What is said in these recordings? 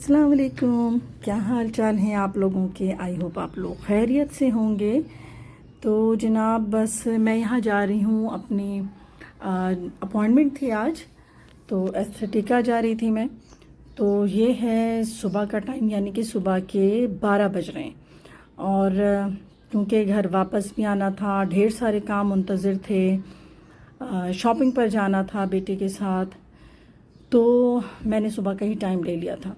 अस्सलाम वालेकुम। क्या हाल चाल हैं आप लोगों के। आई होप आप लोग खैरियत से होंगे। तो जनाब बस मैं यहाँ जा रही हूँ, अपनी अपॉइंटमेंट थी आज, तो एस्थेटिका जा रही थी मैं। तो ये है सुबह का टाइम, यानी कि सुबह के 12 बज रहे हैं। और क्योंकि घर वापस भी आना था, ढेर सारे काम मुंतज़िर थे, शॉपिंग पर जाना था बेटे के साथ, तो मैंने सुबह का ही टाइम ले लिया था।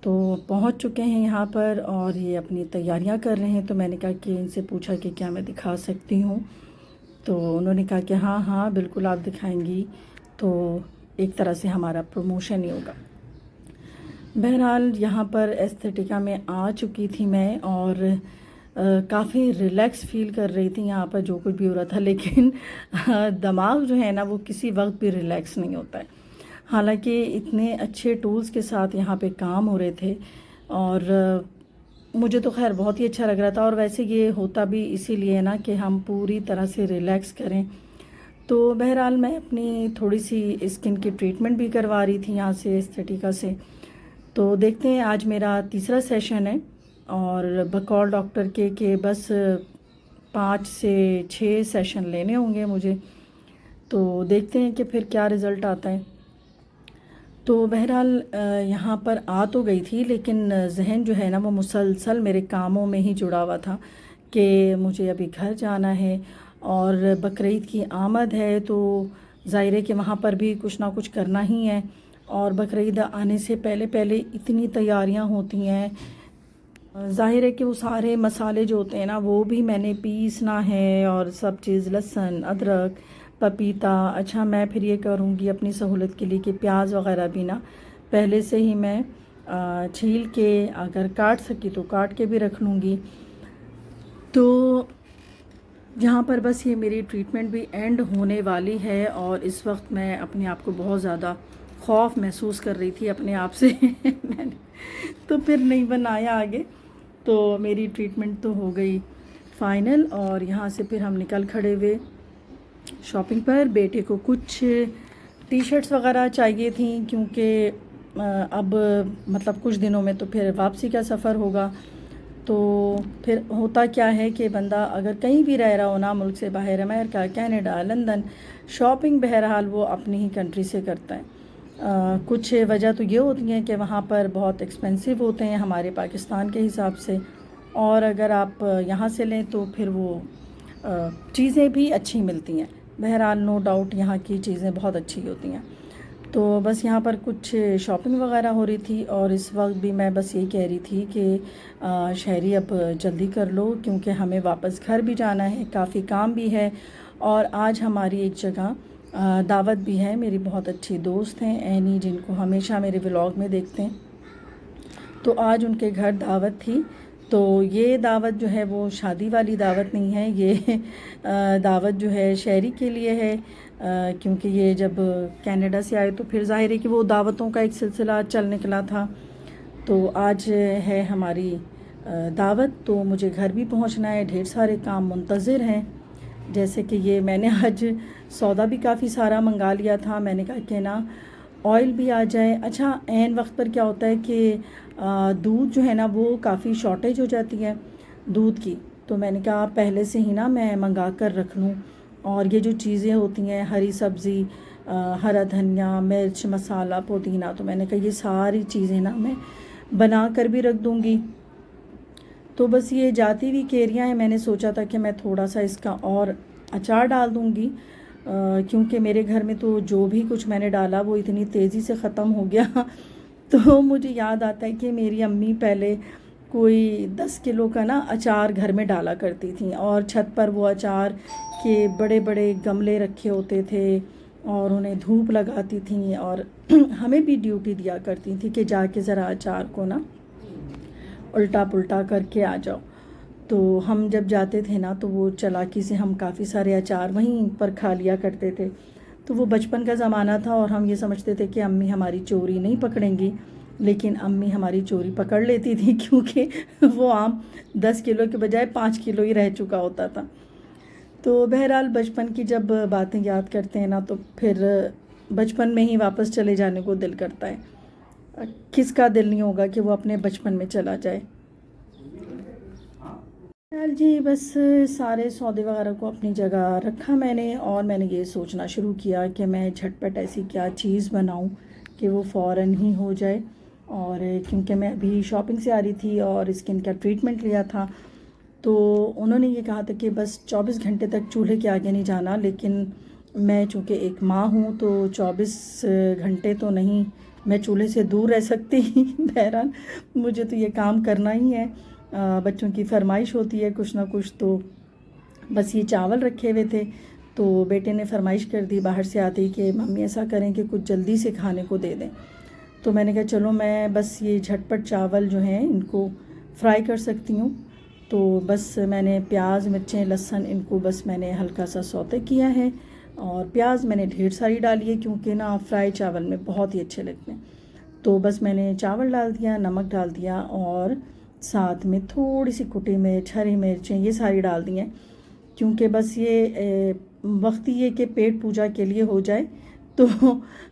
तो पहुंच चुके हैं यहाँ पर और ये अपनी तैयारियां कर रहे हैं। तो मैंने कहा कि इनसे पूछा कि क्या मैं दिखा सकती हूँ, तो उन्होंने कहा कि हाँ हाँ बिल्कुल आप दिखाएंगी, तो एक तरह से हमारा प्रमोशन ही होगा। बहरहाल यहाँ पर एस्थेटिका में आ चुकी थी मैं और काफ़ी रिलैक्स फील कर रही थी यहाँ पर जो कुछ भी हो रहा था, लेकिन दिमाग जो है ना वो किसी वक्त भी रिलैक्स नहीं होता है। हालांकि इतने अच्छे टूल्स के साथ यहाँ पे काम हो रहे थे और मुझे तो खैर बहुत ही अच्छा लग रहा था। और वैसे ये होता भी इसीलिए ना कि हम पूरी तरह से रिलैक्स करें। तो बहरहाल मैं अपनी थोड़ी सी स्किन की ट्रीटमेंट भी करवा रही थी यहाँ से, एस्थेटिका से। तो देखते हैं, आज मेरा तीसरा सेशन है और बकौल डॉक्टर के बस 5 से 6 सेशन लेने होंगे मुझे। तो देखते हैं कि फिर क्या रिज़ल्ट आता है। तो बहरहाल यहाँ पर आ तो गई थी, लेकिन जहन जो है ना वो मुसलसल मेरे कामों में ही जुड़ा हुआ था कि मुझे अभी घर जाना है और बकरीद की आमद है, तो ज़ाहिर है कि वहाँ पर भी कुछ ना कुछ करना ही है। और बकरीद आने से पहले पहले इतनी तैयारियाँ होती हैं, ज़ाहिर है कि वो सारे मसाले जो होते हैं ना वो भी मैंने पीसना है और सब चीज़, लहसुन, अदरक, पपीता। अच्छा, मैं फिर ये करूँगी अपनी सहूलत के लिए कि प्याज वगैरह भी ना पहले से ही मैं छील के, अगर काट सकी तो काट के भी रख लूँगी। तो यहाँ पर बस ये मेरी ट्रीटमेंट भी एंड होने वाली है और इस वक्त मैं अपने आप को बहुत ज़्यादा खौफ महसूस कर रही थी अपने आप से मैंने तो फिर नहीं बनाया आगे। तो मेरी ट्रीटमेंट तो हो गई फाइनल और यहाँ से फिर हम निकल खड़े हुए शॉपिंग पर। बेटे को कुछ टी शर्ट्स वगैरह चाहिए थी क्योंकि अब मतलब कुछ दिनों में तो फिर वापसी का सफ़र होगा। तो फिर होता क्या है कि बंदा अगर कहीं भी रह रहा हो ना, मुल्क से बाहर, अमेरिका, कनाडा, लंदन, शॉपिंग बहरहाल वो अपनी ही कंट्री से करता है। कुछ वजह तो ये होती हैं कि वहाँ पर बहुत एक्सपेंसिव होते हैं हमारे पाकिस्तान के हिसाब से, और अगर आप यहाँ से लें तो फिर वो चीज़ें भी अच्छी मिलती हैं। बहरहाल नो डाउट यहाँ की चीज़ें बहुत अच्छी होती हैं। तो बस यहाँ पर कुछ शॉपिंग वगैरह हो रही थी और इस वक्त भी मैं बस यही कह रही थी कि शहरी अब जल्दी कर लो क्योंकि हमें वापस घर भी जाना है, काफ़ी काम भी है। और आज हमारी एक जगह दावत भी है। मेरी बहुत अच्छी दोस्त हैं एनी, जिनको हमेशा मेरे व्लॉग में देखते हैं, तो आज उनके घर दावत थी। तो ये दावत जो है वो शादी वाली दावत नहीं है, ये दावत जो है शहरी के लिए है, क्योंकि ये जब कनाडा से आए तो फिर जाहिर है कि वो दावतों का एक सिलसिला चल निकला था। तो आज है हमारी दावत, तो मुझे घर भी पहुंचना है, ढेर सारे काम मुंतज़िर हैं। जैसे कि ये मैंने आज सौदा भी काफ़ी सारा मंगा लिया था। मैंने कहा कि ना ऑयल भी आ जाए। अच्छा, ऐन वक्त पर क्या होता है कि दूध जो है ना वो काफ़ी शॉर्टेज हो जाती है दूध की, तो मैंने कहा पहले से ही ना मैं मंगा कर रख लूँ। और ये जो चीज़ें होती हैं, हरी सब्ज़ी, हरा धनिया, मिर्च, मसाला, पुदीना, तो मैंने कहा ये सारी चीज़ें ना मैं बना कर भी रख दूँगी। तो बस ये जाती हुई केरियाँ हैं, मैंने सोचा था कि मैं थोड़ा सा इसका और अचार डाल दूँगी, क्योंकि मेरे घर में तो जो भी कुछ मैंने डाला वो इतनी तेज़ी से ख़त्म हो गया तो मुझे याद आता है कि मेरी अम्मी पहले कोई 10 किलो का ना अचार घर में डाला करती थी और छत पर वो अचार के बड़े बड़े गमले रखे होते थे और उन्हें धूप लगाती थी और हमें भी ड्यूटी दिया करती थी कि जाके ज़रा अचार को ना उल्टा पुल्टा करके आ जाओ। तो हम जब जाते थे ना तो वो चालाकी से हम काफ़ी सारे अचार वहीं पर खा लिया करते थे। तो वो बचपन का ज़माना था और हम ये समझते थे कि अम्मी हमारी चोरी नहीं पकड़ेंगी, लेकिन अम्मी हमारी चोरी पकड़ लेती थी क्योंकि वो आम 10 किलो के बजाय 5 किलो ही रह चुका होता था। तो बहरहाल बचपन की जब बातें याद करते हैं ना तो फिर बचपन में ही वापस चले जाने को दिल करता है। किसका दिल नहीं होगा कि वो अपने बचपन में चला जाए। यार जी बस सारे सौदे वगैरह को अपनी जगह रखा मैंने, और मैंने ये सोचना शुरू किया कि मैं झटपट ऐसी क्या चीज़ बनाऊं कि वो फ़ौरन ही हो जाए। और क्योंकि मैं अभी शॉपिंग से आ रही थी और स्किन का ट्रीटमेंट लिया था, तो उन्होंने ये कहा था कि बस 24 घंटे तक चूल्हे के आगे नहीं जाना, लेकिन मैं चूँकि एक माँ हूँ तो 24 घंटे तो नहीं मैं चूल्हे से दूर रह सकती। बहरहाल मुझे तो ये काम करना ही है, बच्चों की फरमाइश होती है कुछ ना कुछ। तो बस ये चावल रखे हुए थे, तो बेटे ने फरमाइश कर दी बाहर से आते ही कि मम्मी ऐसा करें कि कुछ जल्दी से खाने को दे दें। तो मैंने कहा चलो मैं बस ये झटपट चावल जो हैं इनको फ्राई कर सकती हूँ। तो बस मैंने प्याज, मिर्चें, लहसुन इनको बस मैंने हल्का सा सौते किया है, और प्याज मैंने ढेर सारी डाली है क्योंकि ना फ्राई चावल में बहुत ही अच्छे लगते हैं। तो बस मैंने चावल डाल दिया, नमक डाल दिया, और साथ में थोड़ी सी कुटी मिर्च, हरी मिर्चें ये सारी डाल दी हैं, क्योंकि बस ये वक्त ये कि पेट पूजा के लिए हो जाए। तो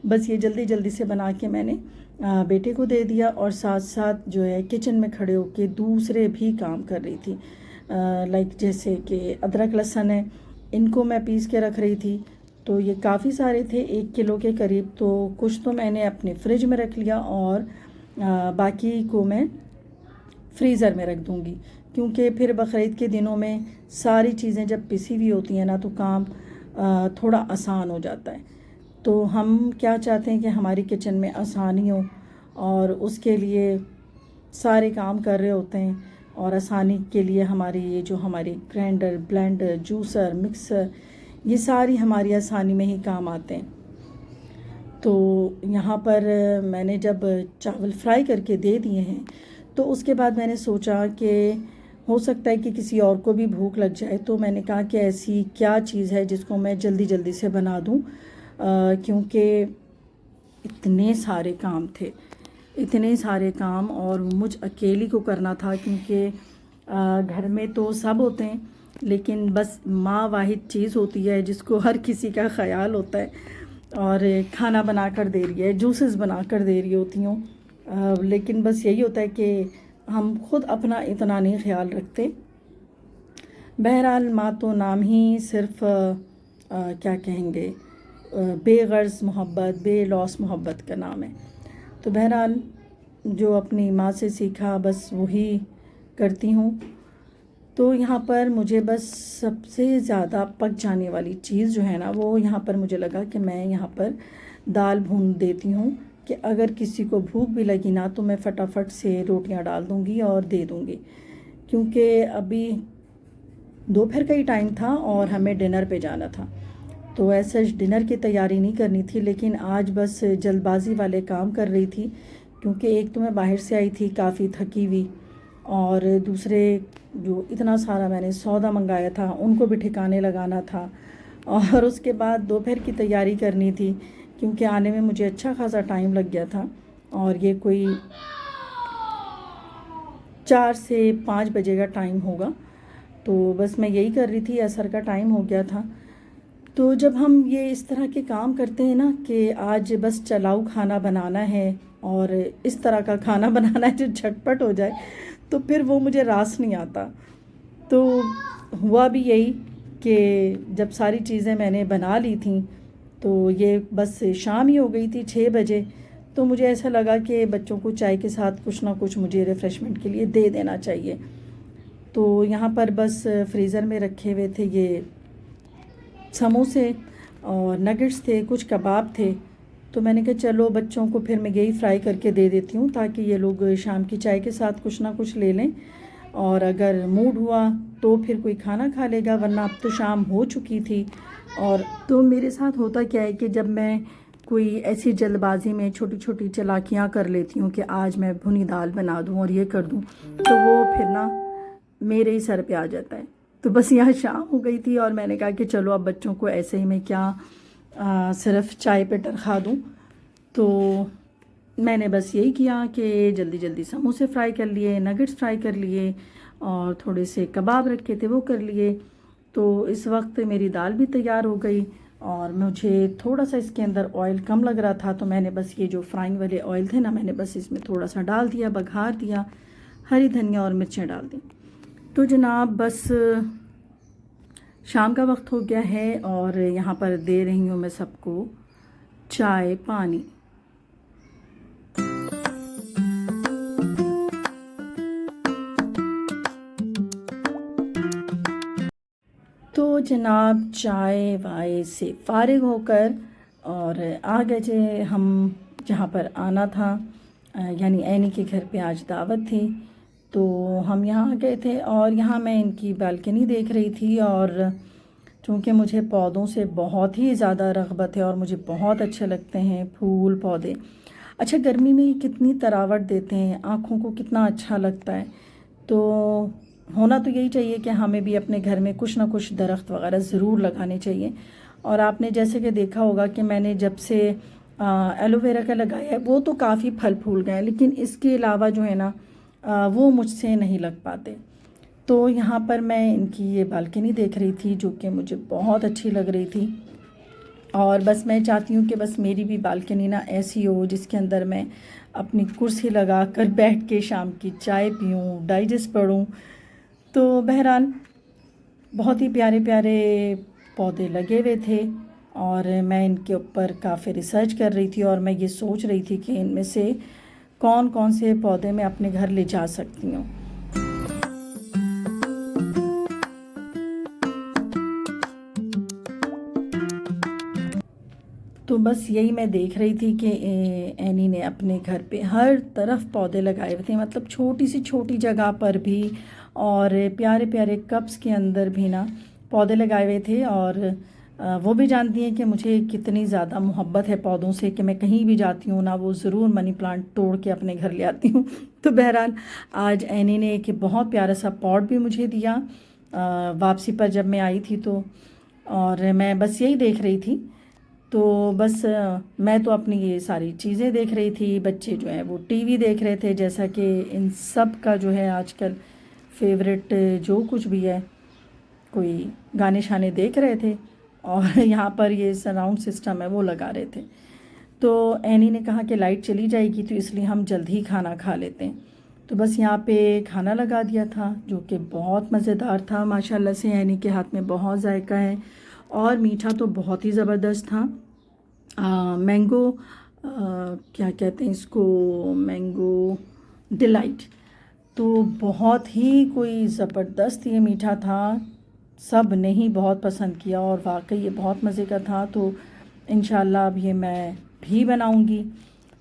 बस ये जल्दी जल्दी से बना के मैंने बेटे को दे दिया, और साथ साथ जो है किचन में खड़े होके दूसरे भी काम कर रही थी। लाइक जैसे कि अदरक लहसुन है, इनको मैं पीस के रख रही थी। तो ये काफ़ी सारे थे, 1 किलो के करीब। तो कुछ तो मैंने अपने फ्रिज में रख लिया, और बाकी को मैं फ्रीज़र में रख दूँगी, क्योंकि फिर बकरीद के दिनों में सारी चीज़ें जब पिसी हुई होती हैं ना, तो काम थोड़ा आसान हो जाता है। तो हम क्या चाहते हैं कि हमारी किचन में आसानी हो, और उसके लिए सारे काम कर रहे होते हैं, और आसानी के लिए हमारी ये जो हमारी ग्राइंडर, ब्लेंडर, जूसर, मिक्सर, ये सारी हमारी आसानी में ही काम आते हैं। तो यहाँ पर मैंने जब चावल फ्राई करके दे दिए हैं, तो उसके बाद मैंने सोचा कि हो सकता है कि किसी और को भी भूख लग जाए। तो मैंने कहा कि ऐसी क्या चीज़ है जिसको मैं जल्दी जल्दी से बना दूँ, क्योंकि इतने सारे काम थे, इतने सारे काम, और मुझ अकेली को करना था, क्योंकि घर में तो सब होते हैं, लेकिन बस माँ वाहिद चीज़ होती है जिसको हर किसी का ख्याल होता है, और खाना बना कर दे रही है, जूसेस बना कर दे रही होती हूँ। लेकिन बस यही होता है कि हम खुद अपना इतना नहीं ख्याल रखते। बहरहाल माँ तो नाम ही सिर्फ क्या कहेंगे, बेगर्ज़ मोहब्बत, बेलौस मोहब्बत का नाम है। तो बहरहाल जो अपनी माँ से सीखा बस वही करती हूँ। तो यहाँ पर मुझे बस सबसे ज़्यादा पक जाने वाली चीज़ जो है ना, वो यहाँ पर मुझे लगा कि मैं यहाँ पर दाल भून देती हूँ, कि अगर किसी को भूख भी लगी ना तो मैं फटाफट से रोटियाँ डाल दूँगी और दे दूँगी, क्योंकि अभी दोपहर का ही टाइम था और हमें डिनर पे जाना था। तो ऐसा डिनर की तैयारी नहीं करनी थी, लेकिन आज बस जल्दबाजी वाले काम कर रही थी, क्योंकि एक तो मैं बाहर से आई थी काफ़ी थकी हुई, और दूसरे जो इतना सारा मैंने सौदा मंगाया था उनको भी ठिकाने लगाना था, और उसके बाद दोपहर की तैयारी करनी थी, क्योंकि आने में मुझे अच्छा खासा टाइम लग गया था, और ये कोई 4 से 5 बजे का टाइम होगा। तो बस मैं यही कर रही थी, असर का टाइम हो गया था। तो जब हम ये इस तरह के काम करते हैं ना कि आज बस चलाऊ खाना बनाना है, और इस तरह का खाना बनाना है जो झटपट हो जाए, तो फिर वो मुझे रास नहीं आता। तो हुआ भी यही कि जब सारी चीज़ें मैंने बना ली थी, तो ये बस शाम ही हो गई थी 6 बजे। तो मुझे ऐसा लगा कि बच्चों को चाय के साथ कुछ ना कुछ मुझे रिफ़्रेशमेंट के लिए दे देना चाहिए। तो यहाँ पर बस फ्रीज़र में रखे हुए थे ये समोसे और नगेट्स थे, कुछ कबाब थे। तो मैंने कहा चलो बच्चों को फिर मैं यही फ्राई करके दे देती हूँ, ताकि ये लोग शाम की चाय के साथ कुछ ना कुछ ले लें, और अगर मूड हुआ तो फिर कोई खाना खा लेगा, वरना अब तो शाम हो चुकी थी। और तो मेरे साथ होता क्या है कि जब मैं कोई ऐसी जल्दबाजी में छोटी छोटी चालाकियाँ कर लेती हूँ कि आज मैं भुनी दाल बना दूँ और ये कर दूँ, तो वो फिर ना मेरे ही सर पे आ जाता है। तो बस यहाँ शाम हो गई थी, और मैंने कहा कि चलो अब बच्चों को ऐसे ही मैं क्या सिर्फ चाय पे टरखा दूँ। तो मैंने बस यही किया कि जल्दी जल्दी समोसे फ्राई कर लिए, नगेट्स फ्राई कर लिए, और थोड़े से कबाब रखे थे वो कर लिए। तो इस वक्त मेरी दाल भी तैयार हो गई, और मुझे थोड़ा सा इसके अंदर ऑयल कम लग रहा था, तो मैंने बस ये जो फ्राइंग वाले ऑयल थे ना, मैंने बस इसमें थोड़ा सा डाल दिया, बघार दिया, हरी धनिया और मिर्चें डाल दी। तो जनाब बस शाम का वक्त हो गया है और यहाँ पर दे रही हूँ मैं सबको चाय पानी। तो जनाब चाय वाय से फारिग होकर और आ गए थे हम जहाँ पर आना था, यानी ऐनी के घर पे आज दावत थी, तो हम यहाँ आ गए थे। और यहाँ मैं इनकी बालकनी देख रही थी, और चूँकि मुझे पौधों से बहुत ही ज़्यादा रग़बत है और मुझे बहुत अच्छे लगते हैं फूल पौधे। अच्छा, गर्मी में कितनी तरावट देते हैं, आँखों को कितना अच्छा लगता है। तो होना तो यही चाहिए कि हमें भी अपने घर में कुछ ना कुछ दरख्त वगैरह ज़रूर लगाने चाहिए। और आपने जैसे कि देखा होगा कि मैंने जब से एलोवेरा का लगाया है वो तो काफ़ी फल फूल गए, लेकिन इसके अलावा जो है ना वो मुझसे नहीं लग पाते। तो यहाँ पर मैं इनकी ये बालकनी देख रही थी जो कि मुझे बहुत अच्छी लग रही थी, और बस मैं चाहती हूँ कि बस मेरी भी बालकनी ना ऐसी हो जिसके अंदर मैं अपनी कुर्सी लगा कर बैठ के शाम की चाय पीऊँ, डाइजेस्ट पढूँ। तो बहरहाल बहुत ही प्यारे प्यारे पौधे लगे हुए थे, और मैं इनके ऊपर काफ़ी रिसर्च कर रही थी, और मैं ये सोच रही थी कि इनमें से कौन कौन से पौधे मैं अपने घर ले जा सकती हूँ। तो बस यही मैं देख रही थी कि एनी ने अपने घर पे हर तरफ पौधे लगाए हुए थे, मतलब छोटी सी छोटी जगह पर भी, और प्यारे प्यारे कप्स के अंदर भी ना पौधे लगाए हुए थे। और वो भी जानती हैं कि मुझे कितनी ज़्यादा मोहब्बत है पौधों से, कि मैं कहीं भी जाती हूँ ना वो ज़रूर मनी प्लांट तोड़ के अपने घर ले आती हूँ। तो बहरहाल आज एनी ने एक बहुत प्यारा सा पॉट भी मुझे दिया वापसी पर जब मैं आई थी। तो और मैं बस यही देख रही थी। तो बस मैं तो अपनी ये सारी चीज़ें देख रही थी, बच्चे जो हैं वो टीवी देख रहे थे, जैसा कि इन सब का जो है आजकल फेवरेट जो कुछ भी है, कोई गाने शाने देख रहे थे, और यहाँ पर ये सराउंड सिस्टम है वो लगा रहे थे। तो एनी ने कहा कि लाइट चली जाएगी तो इसलिए हम जल्दी ही खाना खा लेते हैं। तो बस यहाँ पे खाना लगा दिया था जो कि बहुत मज़ेदार था माशाल्लाह से। एनी के हाथ में बहुत जायका है, और मीठा तो बहुत ही ज़बरदस्त था। मैंगो क्या कहते हैं इसको, मैंगो डिलाइट, तो बहुत ही कोई ज़बरदस्त ये मीठा था। सब ने ही बहुत पसंद किया और वाकई ये बहुत मज़े का था। तो इंशाल्लाह अब ये मैं भी बनाऊंगी।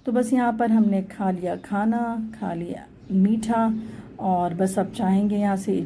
तो बस यहाँ पर हमने खा लिया खाना, खा लिया मीठा, और बस अब चाहेंगे यहाँ से